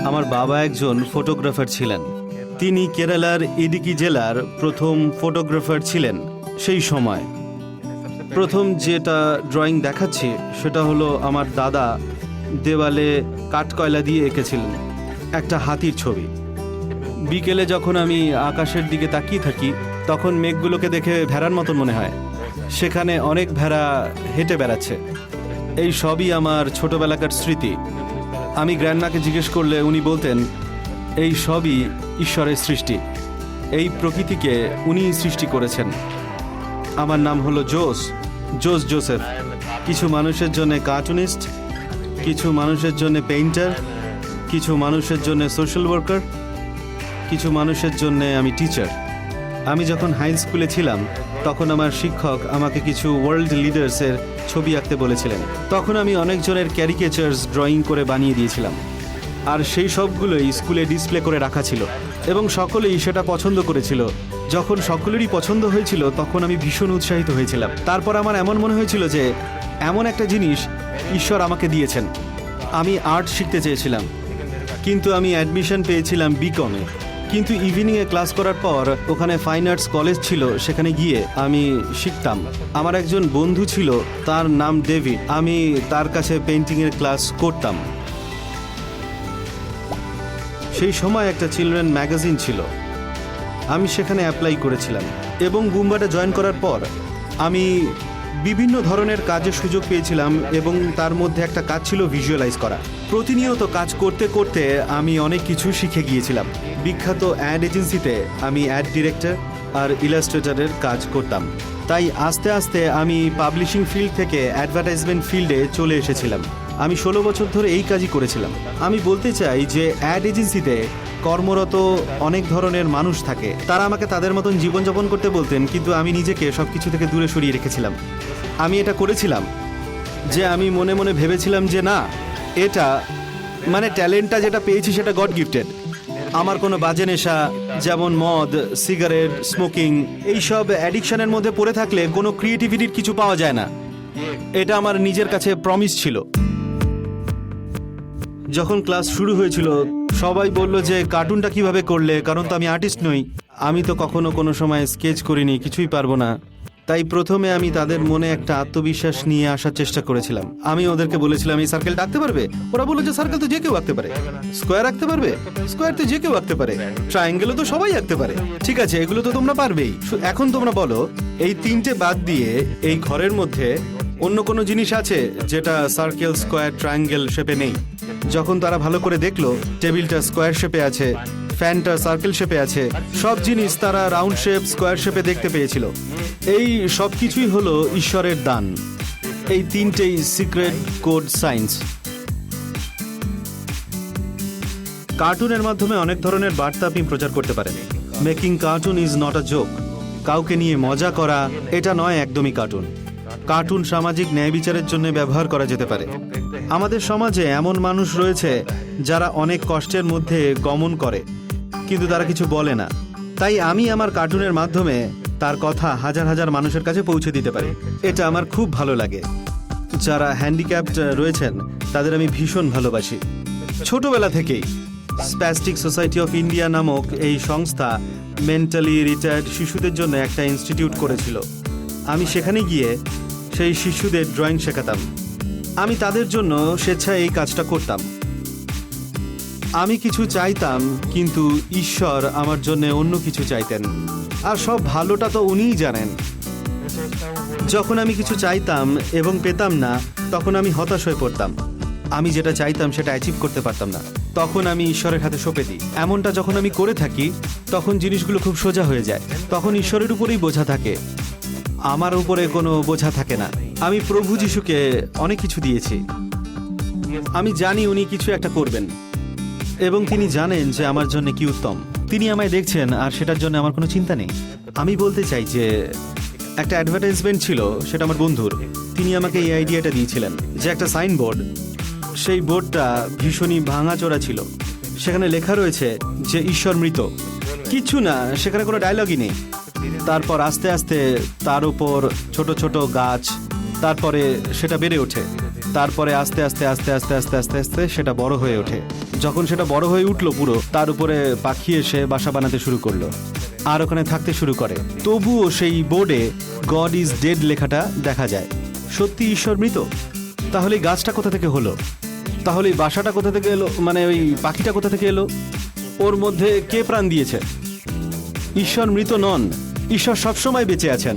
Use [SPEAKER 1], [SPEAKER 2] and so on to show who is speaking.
[SPEAKER 1] আমার বাবা একজন ফটোগ্রাফার ছিলেন। তিনি কেরালার ইডিকি জেলার প্রথম ফটোগ্রাফার ছিলেন। সেই সময় প্রথম যেটা ড্রয়িং দেখাচ্ছি সেটা হলো আমার দাদা দেওয়ালে কাঠকয়লা দিয়ে এঁকেছিলেন একটা হাতির ছবি। বিকেলে যখন আমি আকাশের দিকে তাকিয়ে থাকি তখন মেঘগুলোকে দেখে ভেড়ার মতন মনে হয়, সেখানে অনেক ভেড়া হেঁটে বেড়াচ্ছে। এই সবই আমার ছোটবেলাকার স্মৃতি। আমি গ্র্যান্ডমাকে জিজ্ঞেস করলে উনি বলতেন এই সবই ঈশ্বরের সৃষ্টি, এই প্রকৃতিকে উনিই সৃষ্টি করেছেন। আমার নাম হলো জোস জোসেফ। কিছু মানুষের জন্য কার্টুনিস্ট, কিছু মানুষের জন্য পেইন্টার, কিছু মানুষের জন্য সোশ্যাল ওয়ার্কার, কিছু মানুষের জন্য আমি টিচার। আমি যখন হাই স্কুলে ছিলাম তখন আমার শিক্ষক আমাকে কিছু ওয়ার্ল্ড লিডার্সের ছবি আঁকতে বলেছিলেন। তখন আমি অনেকজনের ক্যারিকেচার্স ড্রয়িং করে বানিয়ে দিয়েছিলাম, আর সেই সবগুলোই স্কুলে ডিসপ্লে করে রাখা ছিল এবং সকলেই সেটা পছন্দ করেছিল। যখন সকলেরই পছন্দ হয়েছিল তখন আমি ভীষণ উৎসাহিত হয়েছিলাম। তারপর আমার এমন মনে হয়েছিল যে এমন একটা জিনিস ঈশ্বর আমাকে দিয়েছেন। আমি আর্ট শিখতে চেয়েছিলাম, কিন্তু আমি অ্যাডমিশন পেয়েছিলাম বিকমে। কিন্তু ইভিনিংয়ে ক্লাস করার পর ওখানে ফাইন আর্টস কলেজ ছিল, সেখানে গিয়ে আমি শিখতাম। আমার একজন বন্ধু ছিল, তার নাম ডেভিড। আমি তার কাছে পেইন্টিংয়ের ক্লাস করতাম। সেই সময় একটা চিলড্রেন ম্যাগাজিন ছিল, আমি সেখানে অ্যাপ্লাই করেছিলাম এবং বুম্বাটা জয়েন করার পর আমি বিভিন্ন ধরনের কাজের সুযোগ পেয়েছিলাম এবং তার মধ্যে একটা কাজ ছিল ভিজুয়ালাইজ করা। প্রতিনিয়ত কাজ করতে করতে আমি অনেক কিছু শিখে গিয়েছিলাম। বিখ্যাত অ্যাড এজেন্সিতে আমি অ্যাড ডিরেক্টর আর ইলাস্ট্রেটরের কাজ করতাম। তাই আস্তে আস্তে আমি পাবলিশিং ফিল্ড থেকে অ্যাডভার্টাইজমেন্ট ফিল্ডে চলে এসেছিলাম। আমি 16 বছর ধরে এই কাজই করেছিলাম। আমি বলতে চাই যে অ্যাড এজেন্সিতে কর্মরত অনেক ধরনের মানুষ থাকে, তারা আমাকে তাদের মতন জীবনযাপন করতে বলতেন, কিন্তু আমি নিজেকে সব কিছু থেকে দূরে সরিয়ে রেখেছিলাম। আমি এটা করেছিলাম যে আমি মনে মনে ভেবেছিলাম যে না, এটা মানে ট্যালেন্টটা যেটা পেয়েছি সেটা গড গিফটেড। আমার কোনো বাজে নেশা যেমন মদ, সিগারেট, স্মোকিং, এইসব অ্যাডিকশনের মধ্যে পড়ে থাকলে কোনো ক্রিয়েটিভিটির কিছু পাওয়া যায় না। এটা আমার নিজের কাছে প্রমিস ছিল। যখন ক্লাস শুরু হয়েছিল সবাই বলল যে কার্টুনটা কিভাবে করলে, কারণ তো আমি আর্টিস্ট নই। আমি তো কখনো কোনো সময় স্কেচ করিনি, কিছুই পারবো না। তাই প্রথমে আমি তাদের মনে একটা আত্মবিশ্বাস নিয়ে আসার চেষ্টা করেছিলাম। আমি ওদেরকে বলেছিলাম এই সার্কেলটা আঁকতে পারবে? ওরা বললো যে সার্কেল তো যে কেউ আঁকতে পারে। স্কোয়ার আঁকতে পারবে? স্কোয়ার তো যে কেউ আঁকতে পারে। ট্রায়াঙ্গেলও তো সবাই আঁকতে পারে। ঠিক আছে, এগুলো তো তোমরা পারবেই। এখন তোমরা বলো এই তিনটে বাদ দিয়ে এই ঘরের মধ্যে অন্য কোনো জিনিস আছে যেটা সার্কেল, স্কোয়ার, ট্রায়াঙ্গেল শেপে নেই? যখন তারা ভালো করে দেখলো টেবিলটা স্কোয়ার শেপে আছে, ফ্যানটা সার্কেল শেপে আছে, সব জিনিস তারা রাউন্ড শেপ, স্কোয়ার শেপে দেখতে পেয়েছিল। এই সব কিছুই হলো ঈশ্বরের দান। এই তিনটেই সিক্রেট কোড সায়েন্স। কার্টুনের মাধ্যমে অনেক ধরনের বার্তা আপনি প্রচার করতে পারেন। Making cartoon is not a joke. কাউকে নিয়ে মজা করা এটা নয় একদমই কার্টুন। কার্টুন সামাজিক ন্যায় বিচারের জন্য ব্যবহার করা যেতে পারে। আমাদের সমাজে এমন মানুষ রয়েছে যারা অনেক কষ্টের মধ্যে গমন করে, কিন্তু তারা কিছু বলে না। তাই আমি আমার কার্টুনের মাধ্যমে তার কথা হাজার হাজার মানুষের কাছে পৌঁছে দিতে পারি। এটা আমার খুব ভালো লাগে। যারা হ্যান্ডিক্যাপড রয়েছেন তাদের আমি ভীষণ ভালোবাসি। ছোটবেলা থেকেই স্প্যাস্টিক সোসাইটি অফ ইন্ডিয়া নামক এই সংস্থা মেন্টালি রিটায়ার্ড শিশুদের জন্য একটা ইনস্টিটিউট করেছিল। আমি সেখানে গিয়ে সেই শিশুদের ড্রয়িং শেখাতাম। আমি তাদের জন্য স্বেচ্ছায় এই কাজটা করতাম। আমি কিছু চাইতাম, কিন্তু ঈশ্বর আমার জন্য অন্য কিছু চাইতেন, আর সব ভালোটা তো উনিই জানেন। যখন আমি কিছু চাইতাম এবং পেতাম না, তখন আমি হতাশ হয়ে পড়তাম। আমি যেটা চাইতাম সেটা অ্যাচিভ করতে পারতাম না, তখন আমি ঈশ্বরের হাতে সঁপে দিই। এমনটা যখন আমি করে থাকি তখন জিনিসগুলো খুব সোজা হয়ে যায়। তখন ঈশ্বরের উপরেই বোঝা থাকে, আমার উপরে কোনো বোঝা থাকে না। আমি প্রভু যিশুকে অনেক কিছু দিয়েছি। আমি জানি উনি কিছু একটা করবেন এবং তিনি জানেন যে আমার জন্য কি উত্তম। তিনি আমায় দেখছেন আর সেটার জন্য আমার কোনো চিন্তা নেই। আমি বলতে চাই যে একটা অ্যাডভার্টাইজমেন্ট ছিল, সেটা আমার বন্ধুর। তিনি আমাকে এই আইডিয়াটা দিয়েছিলেন যে একটা সাইনবোর্ড, সেই বোর্ডটা ভীষণই ভাঙাচোরা ছিল। সেখানে লেখা রয়েছে যে ঈশ্বর মৃত। কিছু না, সেখানে কোনো ডায়লগই নেই। তারপর আস্তে আস্তে তার উপর ছোট ছোট গাছ, তারপরে সেটা বেড়ে ওঠে। তারপরে আস্তে আস্তে আস্তে আস্তে আস্তে আস্তে আস্তে সেটা বড় হয়ে ওঠে। যখন সেটা বড় হয়ে উঠলো পুরো, তার উপরে পাখি এসে বাসা বানাতে শুরু করলো আর ওখানে থাকতে শুরু করে। তবুও সেই বোর্ডে গড ইজ ডেড লেখাটা দেখা যায়। সত্যি ঈশ্বর মৃত? তাহলে এই গাছটা কোথা থেকে হলো? তাহলে এই বাসাটা কোথা থেকে এলো? মানে ওই পাখিটা কোথা থেকে এলো? ওর মধ্যে কে প্রাণ দিয়েছে? ঈশ্বর মৃত নন, ঈশ্বর সবসময় বেঁচে আছেন।